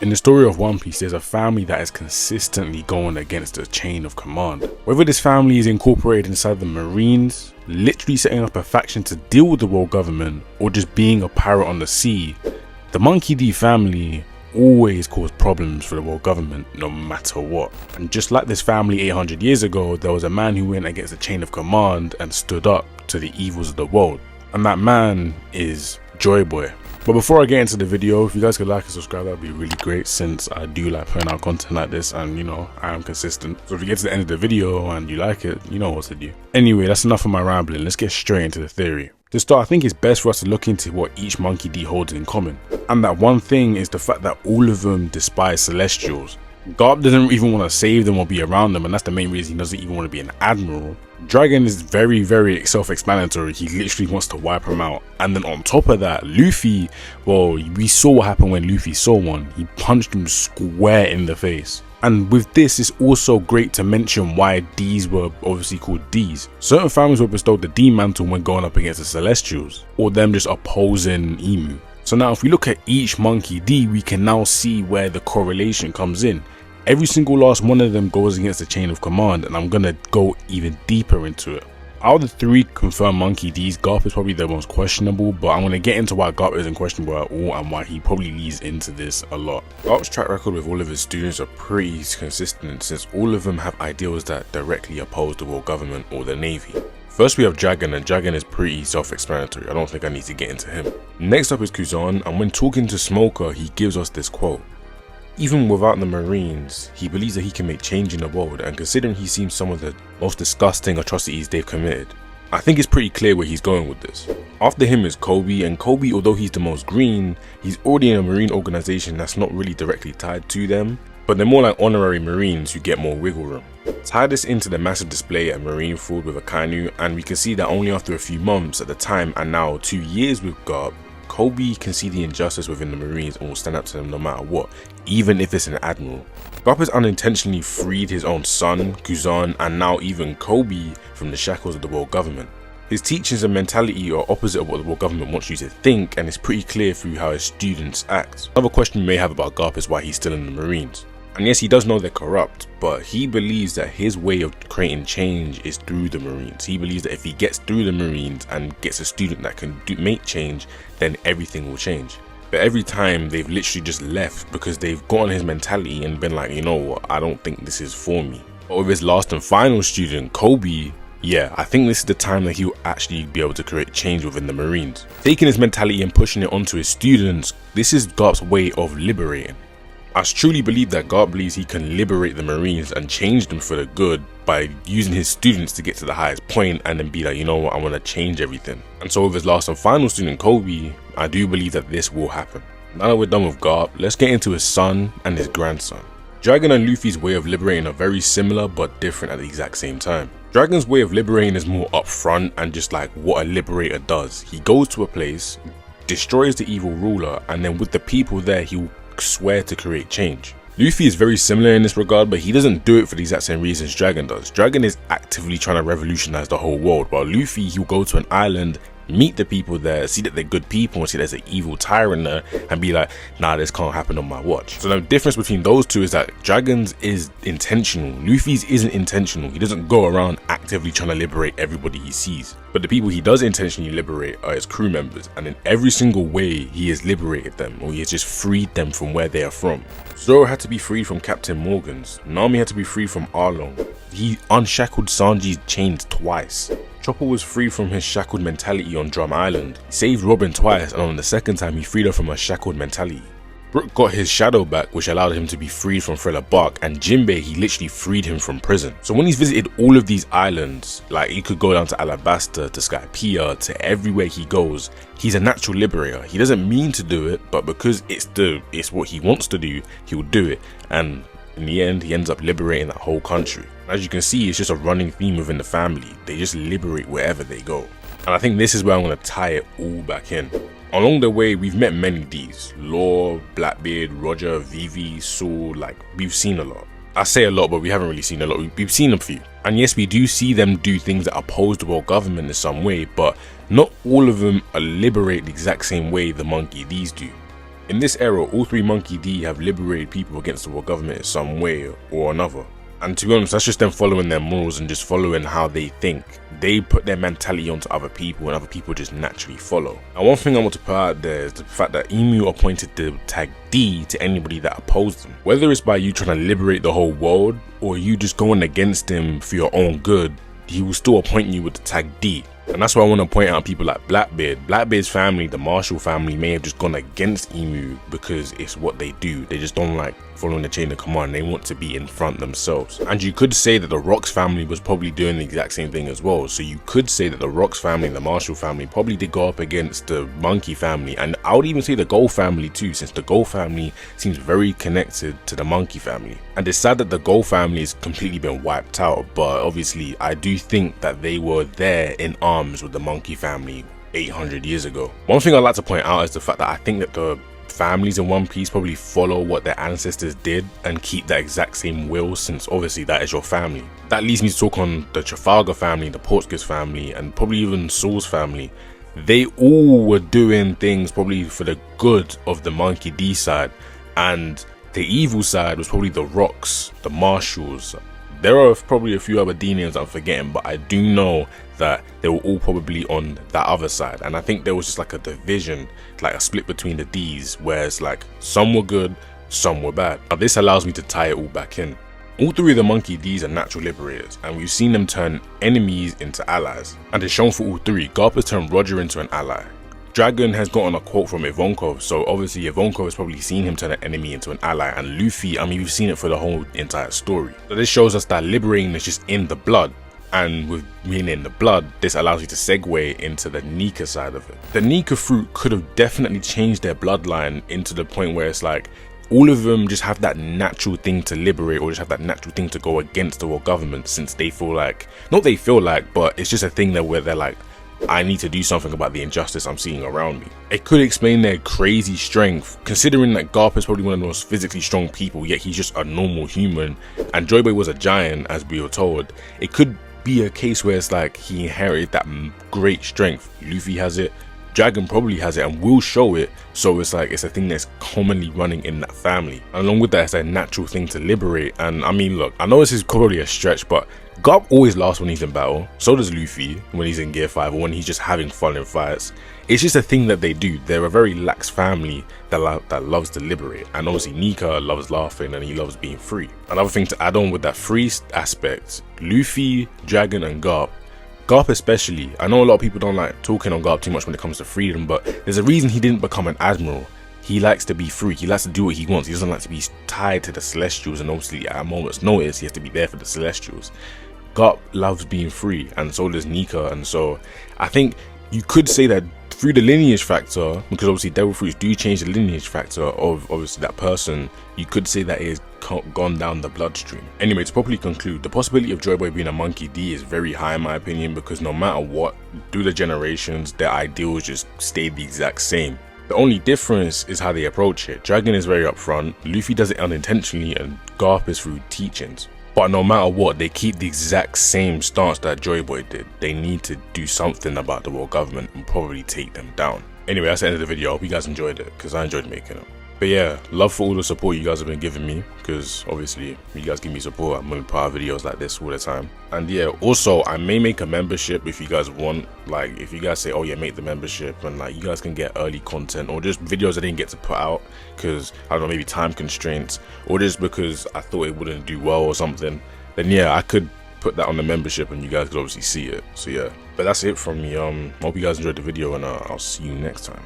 In the story of One Piece, there's a family that is consistently going against the chain of command. Whether this family is incorporated inside the Marines, literally setting up a faction to deal with the world government, or just being a pirate on the sea, the Monkey D family always caused problems for the world government no matter what. And just like this family 800 years ago, there was a man who went against the chain of command and stood up to the evils of the world. And that man is Joyboy. But before I get into the video, if you guys could like and subscribe, that would be really great, since I do like putting out content like this and, you know, I am consistent. So if you get to the end of the video and you like it, you know what to do. Anyway, that's enough of my rambling. Let's get straight into the theory. To start, I think it's best for us to look into what each Monkey D holds in common. And that one thing is the fact that all of them despise Celestials. Garp doesn't even want to save them or be around them, and that's the main reason he doesn't even want to be an admiral. Dragon is very self-explanatory. He literally wants to wipe him out. And then on top of that, Luffy, well, we saw what happened when Luffy saw one. He punched him square in the face. And with this, it's also great to mention why D's were obviously called D's. Certain families were bestowed the D mantle when going up against the Celestials, or them just opposing Emu. So now if we look at each Monkey D, we can now see where the correlation comes in. Every single last one of them goes against the chain of command, and I'm gonna go even deeper into it. Out of the three confirmed Monkey Ds, Garp is probably the most questionable, but I'm gonna get into why Garp isn't questionable at all and why he probably leads into this a lot. Garp's track record with all of his students are pretty consistent, since all of them have ideals that directly oppose the world government or the navy. First we have Dragon, and Dragon is pretty self-explanatory. I don't think I need to get into him. Next up is Kuzan, and when talking to Smoker, he gives us this quote. Even without the Marines, he believes that he can make change in the world, and considering he seems some of the most disgusting atrocities they've committed, I think it's pretty clear where he's going with this. After him is Kobe, and Kobe, although he's the most green, he's already in a Marine organization that's not really directly tied to them, but they're more like honorary Marines who get more wiggle room. Tie this into the massive display at Marineford with Akainu, and we can see that only after a few months at the time, and now 2 years with Garp, Kobe can see the injustice within the Marines and will stand up to them no matter what, even if it's an admiral. Garp has unintentionally freed his own son, Kuzan, and now even Kobe from the shackles of the world government. His teachings and mentality are opposite of what the world government wants you to think, and it's pretty clear through how his students act. Another question you may have about Garp is why he's still in the Marines. And yes, he does know they're corrupt, but he believes that his way of creating change is through the Marines. He believes that if he gets through the Marines and gets a student that can make change, then everything will change. But every time they've literally just left because they've gotten his mentality and been like, you know what, I don't think this is for me. But with his last and final student, Kobe, yeah, I think this is the time that he'll actually be able to create change within the Marines. Taking his mentality and pushing it onto his students, this is Garp's way of liberating. I truly believe that Garp believes he can liberate the Marines and change them for the good by using his students to get to the highest point and then be like, you know what, I want to change everything. And so with his last and final student, Kobe, I do believe that this will happen. Now that we're done with Garp, let's get into his son and his grandson. Dragon and Luffy's way of liberating are very similar but different at the exact same time. Dragon's way of liberating is more upfront and just like what a liberator does. He goes to a place, destroys the evil ruler, and then with the people there, he will swear to create change. Luffy is very similar in this regard, but he doesn't do it for the exact same reasons Dragon does. Dragon is actively trying to revolutionize the whole world, while Luffy, he'll go to an island, meet the people there, see that they're good people, and see there's an evil tyrant there, and be like, nah, this can't happen on my watch. So the difference between those two is that Dragon's is intentional. Luffy's isn't intentional. He doesn't go around actively trying to liberate everybody he sees. But the people he does intentionally liberate are his crew members, and in every single way he has liberated them, or he has just freed them from where they are from. Zoro had to be freed from Captain Morgan's. Nami had to be freed from Arlong. He unshackled Sanji's chains twice. Chopper was free from his shackled mentality on Drum Island. He saved Robin twice, and on the second time he freed her from her shackled mentality. Brook got his shadow back, which allowed him to be freed from Thriller Bark, and Jinbei, he literally freed him from prison. So when he's visited all of these islands, like he could go down to Alabasta, to Skypiea, to everywhere he goes, he's a natural liberator. He doesn't mean to do it, but because it's what he wants to do, he'll do it. And in the end, he ends up liberating that whole country. As you can see, it's just a running theme within the family. They just liberate wherever they go. And I think this is where I'm going to tie it all back in. Along the way, we've met many Ds. Law, Blackbeard, Roger, Vivi, Saul, like, we've seen a lot. I say a lot, but we haven't really seen a lot. We've seen a few. And yes, we do see them do things that oppose the world government in some way, but not all of them liberate the exact same way the Monkey Ds do. In this era, all three Monkey D have liberated people against the world government in some way or another. And to be honest, that's just them following their morals and just following how they think. They put their mentality onto other people and other people just naturally follow. And one thing I want to put out there is the fact that Emu appointed the tag D to anybody that opposed him. Whether it's by you trying to liberate the whole world or you just going against him for your own good, he will still appoint you with the tag D. And that's why I want to point out people like Blackbeard. Blackbeard's family, the Marshall family, may have just gone against Emu because it's what they do. They just don't like following the chain of command. They want to be in front themselves. And you could say that the Rocks family was probably doing the exact same thing as well. So you could say that the Rocks family and the Marshall family probably did go up against the Monkey family. And I would even say the Gold family too, since the Gold family seems very connected to the Monkey family. And it's sad that the Gold family has completely been wiped out. But obviously, I do think that they were there in arms with the Monkey family 800 years ago. One thing I'd like to point out is the fact that I think that the families in One Piece probably follow what their ancestors did and keep that exact same will, since obviously that is your family. That leads me to talk on the Trafalgar family, the Portuguese family, and probably even Saul's family. They all were doing things probably for the good of the Monkey D side, and the evil side was probably the Rocks, the Marshalls. There are probably a few other D names I'm forgetting, but I do know that they were all probably on that other side. And I think there was just like a division, like a split between the Ds, where it's like some were good, some were bad. Now this allows me to tie it all back in. All three of the Monkey Ds are natural liberators, and we've seen them turn enemies into allies. And it's shown for all three. Garp has turned Roger into an ally. Dragon has gotten a quote from Ivankov, so obviously Ivankov has probably seen him turn an enemy into an ally, and Luffy, I mean, we've seen it for the whole entire story. So this shows us that liberating is just in the blood, and with being in the blood, this allows you to segue into the Nika side of it. The Nika fruit could have definitely changed their bloodline into the point where it's like, all of them just have that natural thing to liberate, or just have that natural thing to go against the world government, since they feel like, not they feel like, but it's just a thing that where they're like, I need to do something about the injustice I'm seeing around me. It could explain their crazy strength, considering that Garp is probably one of the most physically strong people, yet he's just a normal human, and Joyboy was a giant, as we were told. It could be a case where it's like he inherited that great strength. Luffy has it, Dragon probably has it and will show it, so it's like it's a thing that's commonly running in that family. And along with that, it's a natural thing to liberate. And I mean, look, I know this is probably a stretch, but Garp always laughs when he's in battle. So does Luffy when he's in Gear 5 or when he's just having fun in fights. It's just a thing that they do. They're a very lax family that loves to liberate. And obviously Nika loves laughing and he loves being free. Another thing to add on with that free aspect, Luffy, Dragon and Garp especially, I know a lot of people don't like talking on Garp too much when it comes to freedom, but there's a reason he didn't become an admiral. He likes to be free. He likes to do what he wants. He doesn't like to be tied to the Celestials, and obviously at a moment's notice he has to be there for the Celestials. Garp loves being free, and so does Nika. And so I think you could say that through the lineage factor, because obviously devil fruits do change the lineage factor of obviously that person, you could say that it has gone down the bloodstream. Anyway, to properly conclude, the possibility of Joyboy being a Monkey D is very high in my opinion, because no matter what, through the generations, their ideals just stayed the exact same. The only difference is how they approach it. Dragon is very upfront, Luffy does it unintentionally, and Garp is through teachings. But no matter what, they keep the exact same stance that Joyboy did. They need to do something about the world government and probably take them down. Anyway, that's the end of the video. I hope you guys enjoyed it, because I enjoyed making it. But yeah, love for all the support you guys have been giving me, because obviously you guys give me support, I'm going to put out videos like this all the time. And yeah, also I may make a membership if you guys want, like if you guys say, oh yeah, make the membership, and like you guys can get early content or just videos I didn't get to put out because I don't know, maybe time constraints, or just because I thought it wouldn't do well or something, then yeah, I could put that on the membership and you guys could obviously see it. So yeah, but that's it from me. Hope you guys enjoyed the video, and I'll see you next time.